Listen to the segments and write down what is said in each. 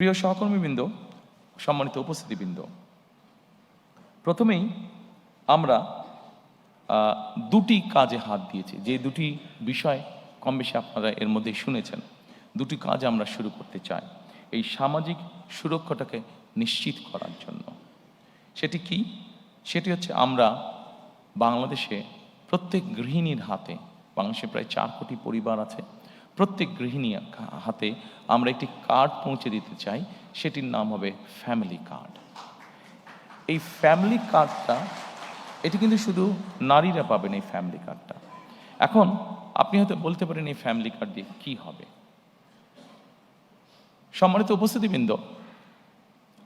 প্রিয় সহকর্মীবৃন্দ, সম্মানিত উপস্থিতিবৃন্দ, প্রথমেই আমরা দুটি কাজে হাত দিয়েছি। যে দুটি বিষয় কম বেশি আপনারা এর মধ্যে শুনেছেন। দুটি কাজ আমরা শুরু করতে চাই এই সামাজিক সুরক্ষাটাকে নিশ্চিত করার জন্য। সেটি কি? সেটি হচ্ছে আমরা বাংলাদেশে প্রত্যেক গৃহিণীর হাতে, বাংলাদেশে প্রায় 4 কোটি পরিবার আছে, প্রত্যেক গৃহিণী হাতে আমরা একটি কার্ড পৌঁছে দিতে চাই। সেটির নাম হবে ফ্যামিলি কার্ড। এই ফ্যামিলি কার্ডটা, এটি কিন্তু শুধু নারীরা পাবেন এই ফ্যামিলি কার্ডটা। এখন আপনি হয়তো বলতে পারেন এই ফ্যামিলি কার্ড দিয়ে কী হবে? সম্মানিত উপস্থিতিবৃন্দ,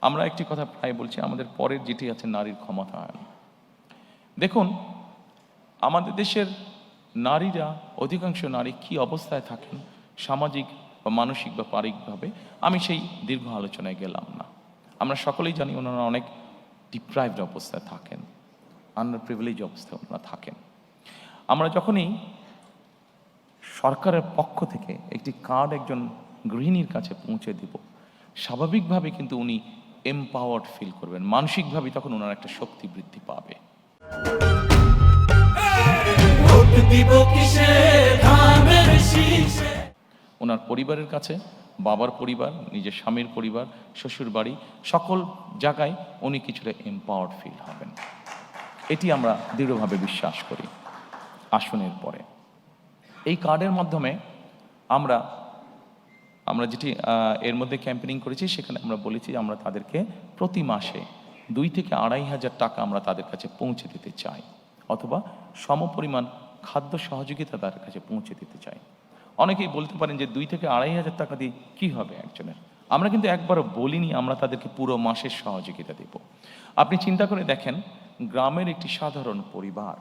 আমরা একটি কথা প্রায় বলছি, আমাদের পরের যেটি আছে নারীর ক্ষমতায়ন। দেখুন, আমাদের দেশের নারীরা, অধিকাংশ নারী কি অবস্থায় থাকেন সামাজিক বা মানসিক বা পারিবারিকভাবে, আমি সেই দীর্ঘ আলোচনায় গেলাম না। আমরা সকলেই জানি ওনারা অনেক ডিপ্রাইভড অবস্থায় থাকেন, আন্ডার প্রিভিলেজ অবস্থায় ওনারা থাকেন। আমরা যখনই সরকারের পক্ষ থেকে একটি কার্ড একজন গৃহিণীর কাছে পৌঁছে দিব, স্বাভাবিকভাবে কিন্তু উনি এম্পাওয়ার্ড ফিল করবেন, মানসিকভাবে তখন ওনার একটা শক্তি বৃদ্ধি পাবে। ওনার পরিবারের কাছে, বাবার পরিবার, নিজের স্বামীর পরিবার, শ্বশুর বাড়ি, সকল জায়গায় উনি কিছুটা এম্পাওয়ার্ড ফিল হবেন। এটি আমরা দৃঢ়ভাবে বিশ্বাস করি। আসনের পরে এই কার্ডের মাধ্যমে আমরা যেটি এর মধ্যে ক্যাম্পেইনিং করেছি, সেখানে আমরা বলেছি আমরা তাদেরকে প্রতি মাসে 2 থেকে 2,500 টাকা আমরা তাদের কাছে পৌঁছে দিতে চাই, অথবা সমপরিমাণ খাদ্য সহযোগিতা তাদের কাছে পৌঁছে দিতে চাই। অনেকেই বলতে পারেন যে 2 থেকে 2,500 টাকা দিয়ে কী হবে একজনের? আমরা কিন্তু একবারও বলিনি আমরা তাদেরকে পুরো মাসের সহযোগিতা দেব। আপনি চিন্তা করে দেখেন, গ্রামের একটি সাধারণ পরিবার,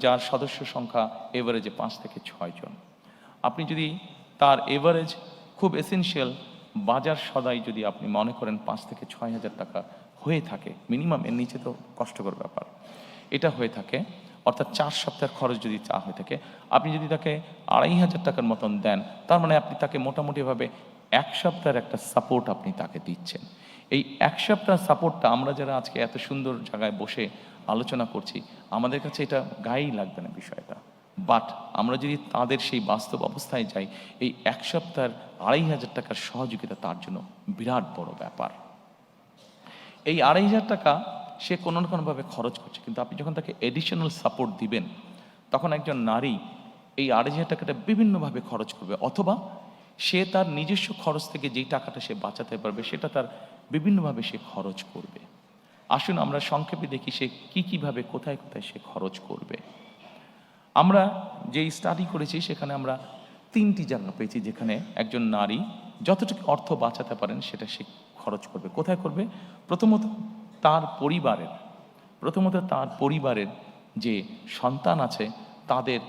যার সদস্য সংখ্যা এভারেজে 5 থেকে 6 জন, আপনি যদি তার এভারেজ খুব এসেনশিয়াল বাজার সদাই যদি আপনি মনে করেন 5 থেকে 6,000 টাকা হয়ে থাকে মিনিমাম, এর নিচে তো কষ্টকর ব্যাপার, এটা হয়ে থাকে, অর্থাৎ 4 সপ্তাহের খরচ যদি চা হয়ে থাকে, আপনি যদি তাকে 2,500 টাকার মতন দেন, তার মানে আপনি তাকে মোটামুটিভাবে 1 সপ্তাহের একটা সাপোর্ট আপনি তাকে দিচ্ছেন। এই 1 সপ্তাহ সাপোর্টটা আমরা যারা আজকে এত সুন্দর জায়গায় বসে আলোচনা করছি, আমাদের কাছে এটা গায়েই লাগবে না বিষয়টা, বাট আমরা যদি তাদের সেই বাস্তব অবস্থায় যাই, এই 1 সপ্তাহের 2,500 টাকার সহযোগিতা তার জন্য বিরাট বড় ব্যাপার। এই 2,500 টাকা সে কোনো না কোনোভাবে খরচ করছে, কিন্তু আপনি যখন তাকে এডিশনাল সাপোর্ট দিবেন, তখন একজন নারী এই 2,500 টাকাটা বিভিন্নভাবে খরচ করবে, অথবা সে তার নিজস্ব খরচ থেকে যেই টাকাটা সে বাঁচাতে পারবে সেটা তার বিভিন্নভাবে সে খরচ করবে। আসুন আমরা সংক্ষেপে দেখি সে কীভাবে কোথায় কোথায় সে খরচ করবে। আমরা যেই স্টাডি করেছি সেখানে আমরা 3টি জায়গা পেয়েছি যেখানে একজন নারী যতটুকু অর্থ বাঁচাতে পারেন সেটা সে খরচ করবে। কোথায় করবে? প্রথমত তার পরিবারের যে সন্তান আছে তাদের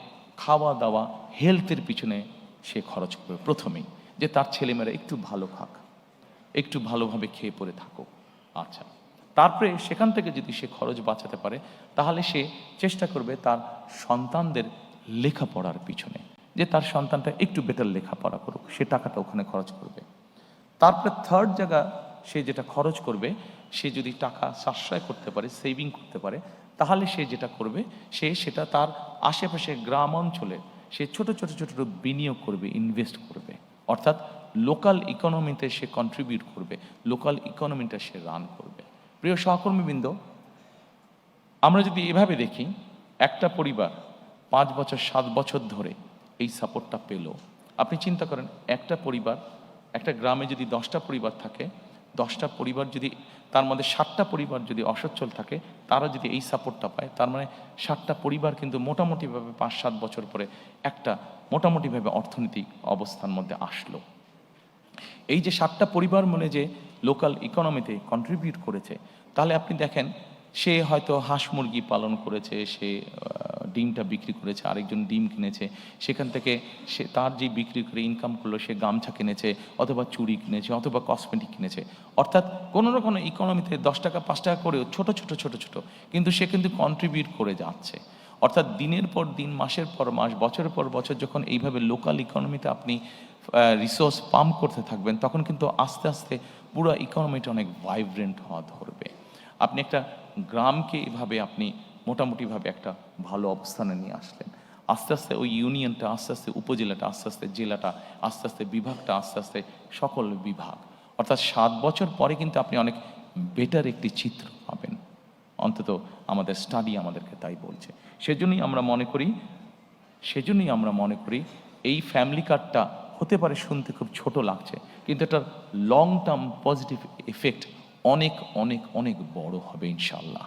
খাওয়া দাওয়া, হেলথের পিছনে সে খরচ করবে প্রথমেই, যে তার ছেলেমেয়েরা একটু ভালো খাক, একটু ভালোভাবে খেয়ে পরে থাকুক। আচ্ছা, তারপরে সেখান থেকে যদি সে খরচ বাঁচাতে পারে, তাহলে সে চেষ্টা করবে তার সন্তানদের লেখাপড়ার পিছনে, যে তার সন্তানটা একটু বেটার লেখাপড়া করুক, সে টাকাটা ওখানে খরচ করবে। তারপরে থার্ড জায়গা সে যেটা খরচ করবে, সে যদি টাকা সাশ্রয় করতে পারে, সেভিং করতে পারে, তাহলে সে যেটা করবে, সেটা তার আশেপাশে গ্রাম অঞ্চলে সে ছোট বিনিয়োগ করবে, ইনভেস্ট করবে, অর্থাৎ লোকাল ইকোনমিতে সে কন্ট্রিবিউট করবে, লোকাল ইকোনমিটা সে রান করবে। প্রিয় সহকর্মীবৃন্দ, আমরা যদি এভাবে দেখি, একটা পরিবার 5 বছর 7 বছর ধরে এই সাপোর্টটা পেল। আপনি চিন্তা করেন, একটা গ্রামে যদি 10টা পরিবার থাকে, 10টা পরিবার যদি, তার মধ্যে 7টা পরিবার যদি অসচ্ছল থাকে, তারা যদি এই সাপোর্টটা পায়, তার মানে 7টা পরিবার কিন্তু মোটামুটিভাবে 5-7 বছর পরে একটা মোটামুটিভাবে অর্থনৈতিক অবস্থার মধ্যে আসলো। এই যে 7টা পরিবার মানে যে লোকাল ইকোনমিতে কন্ট্রিবিউট করেছে, তাহলে আপনি দেখেন, সে হয়তো হাঁস মুরগি পালন করেছে, সে ডিমটা বিক্রি করেছে, আরেকজন ডিম কিনেছে, সেখান থেকে সে তার যে বিক্রি করে ইনকাম করলো, সে গামছা কিনেছে, অথবা চুড়ি কিনেছে, অথবা কসমেটিক কিনেছে, অর্থাৎ কোনো না কোনো ইকোনমিতে 10 টাকা 5 টাকা করেও ছোট, কিন্তু সে কিন্তু কন্ট্রিবিউট করে যাচ্ছে। অর্থাৎ দিনের পর দিন, মাসের পর মাস, বছরের পর বছর যখন এইভাবে লোকাল ইকোনমিতে আপনি রিসোর্স পাম্প করতে থাকবেন, তখন কিন্তু আস্তে আস্তে পুরো ইকোনমিটা অনেক ভাইব্রেন্ট হওয়া ধরবে। আপনি একটা গ্রামকে এভাবে আপনি মোটামুটিভাবে একটা ভালো অবস্থানে নিয়ে আসলেন, আস্তে আস্তে ওই ইউনিয়নটা, আস্তে আস্তে উপজেলাটা, আস্তে আস্তে জেলাটা, আস্তে আস্তে বিভাগটা, আস্তে আস্তে সকল বিভাগ, অর্থাৎ 7 বছর পরে কিন্তু আপনি অনেক বেটার একটি চিত্র পাবেন। অন্তত আমাদের স্টাডি আমাদেরকে তাই বলছে। সেজন্যই আমরা মনে করি এই ফ্যামিলি কার্ডটা হতে পারে শুনতে খুব ছোট লাগছে, কিন্তু এটার লং টার্ম পজিটিভ এফেক্ট অনেক অনেক অনেক বড় হবে ইনশাআল্লাহ।